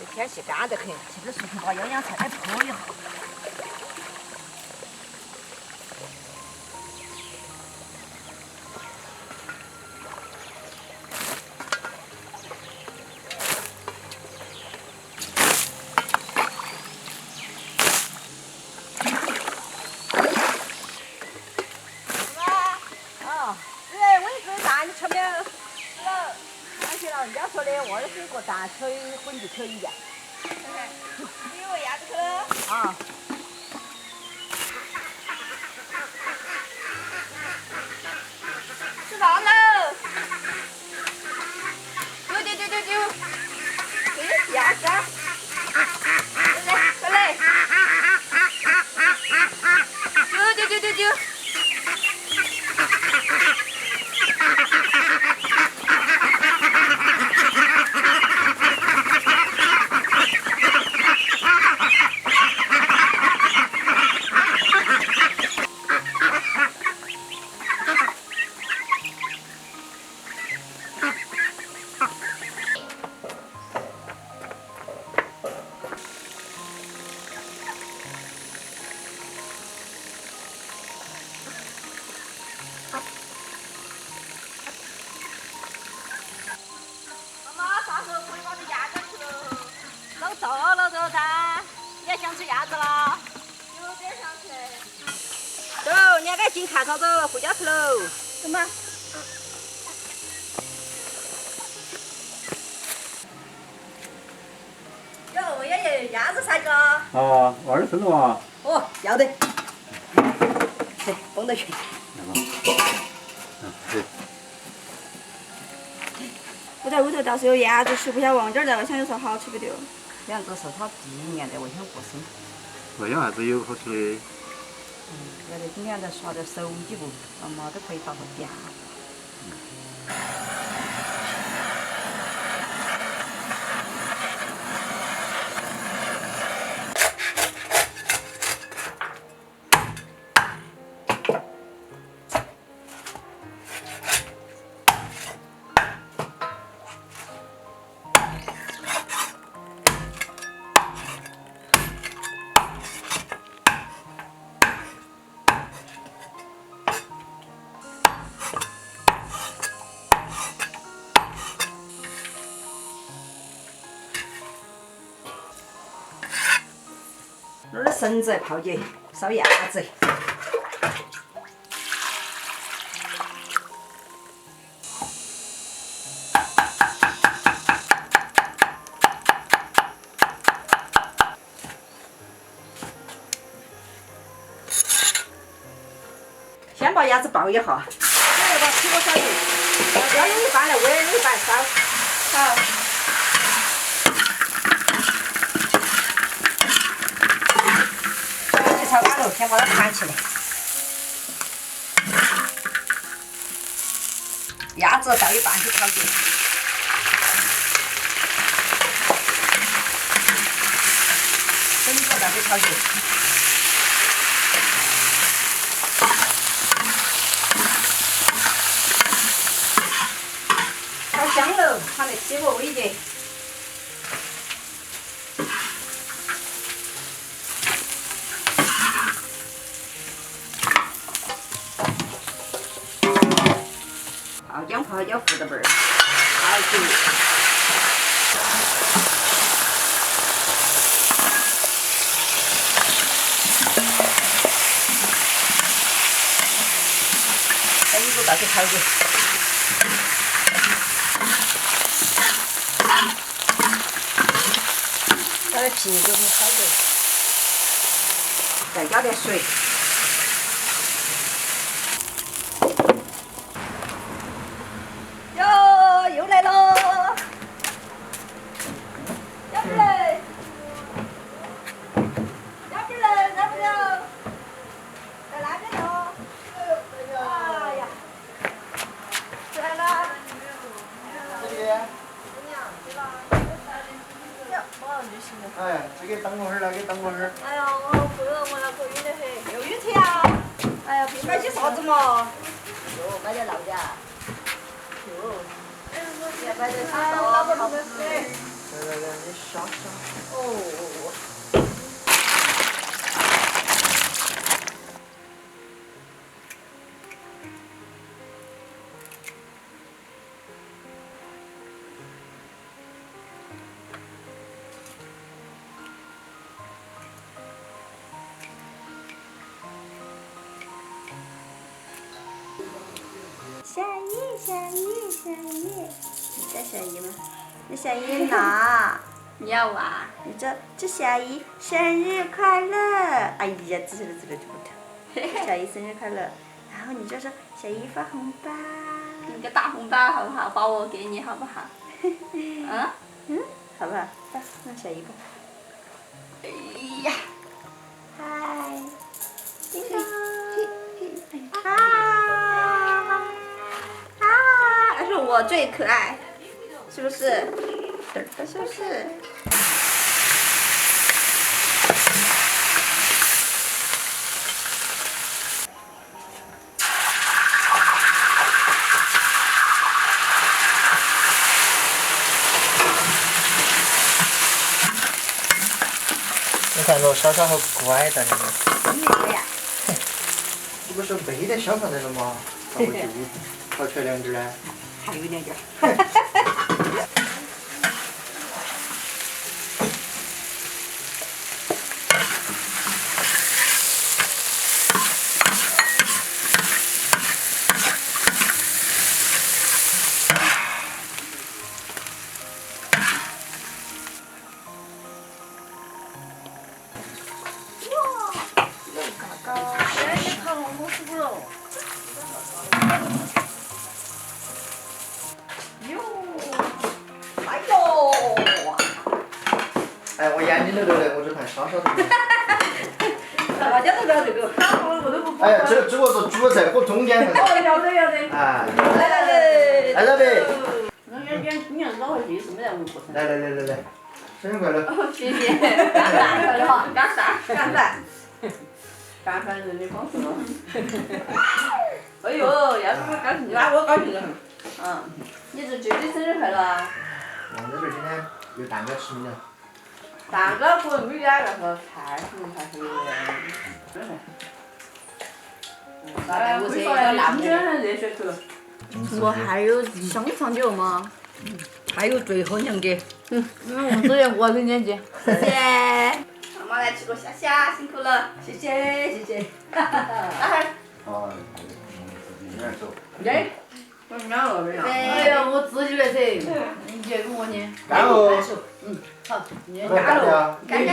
这天气干得很，吃点蔬菜把养菜泡一下。人家说的2水个蛋水混就可以呀。你有鸭子去了？啊。吃饭喽！丢！对，鸭子。快来！丢！老三，你还想吃鸭子啦？有点想吃。走，你赶紧看上走，回家去喽。怎么？哟，爷爷，鸭子噻个？啊，20分钟啊？哦，要得。来，放到去。我在屋头倒是有鸭子，实不晓忘点了，想有啥好吃不丢。两个是他第1年的卫生过生。那有啥子有好吃的？要得今年再耍点手机不？妈妈都可以打个电。那儿绳子泡姐烧鸭子。先把鸭子爆一下，你要把起锅烧油，要用一半来煨，用一半烧。好。炒干了，先把它盘起来。鸭子倒一半去炒去，整个倒去炒去。炒香了，它来起个煨节。泡姜泡椒糊的味儿，好久。等一个倒去炒去。把皮给它炒着，再加点水。又来喽！要不来？要不来？要不要？在那边喽。哎呀，出来了。哎，这个等我会儿，那个等我会儿。哎呀，我好饿，我那个晕得很，又晕车呀！哎呀，买些啥子嘛？哟，买点辣椒。哟。买点啥子？好吃。来，你刷。哦。下雨，下雨，下雨，你在下雨吗？你下雨呢？你要啊？你这下雨生日快乐！哎呀，滋了滋了就不疼。小姨生日快乐，然后你就说小姨发红包。你个大红包好不好？包我给你好不好？嗯，好不好？来，让小姨吧。哎呀，嗨，叮咚，啊啊！他说我最可爱，是不是？是不是？你看这莎莎好乖的那个。对呀。这不是没得小胖子了吗？咋会就跑出来两只呢？还有2点。哎，我眼睛都流泪，我只看莎莎的。大家都不要这个，我都不。哎，这个是主菜和中间份。要得要得。哎，来了呗。那你要找回去是没得无过程。来，生日快乐！谢谢。干饭快乐哈，干饭。干饭人的方式咯。哎呦，要是我高兴，那我高兴得很。你是绝对生日快乐啊！王在这今天有蛋糕吃没得？蛋糕和米两个和菜什么才是有的。我这个辣椒热血头。我还有香肠酒吗？还有最后2节。我这也我给你姐。谢谢。妈妈来吃个虾虾，辛苦了。谢谢。待会儿。哦，有点走。耶。我秒了没有？哎呀，我自己来噻。你接给我呢。干哦！好，你干了。干。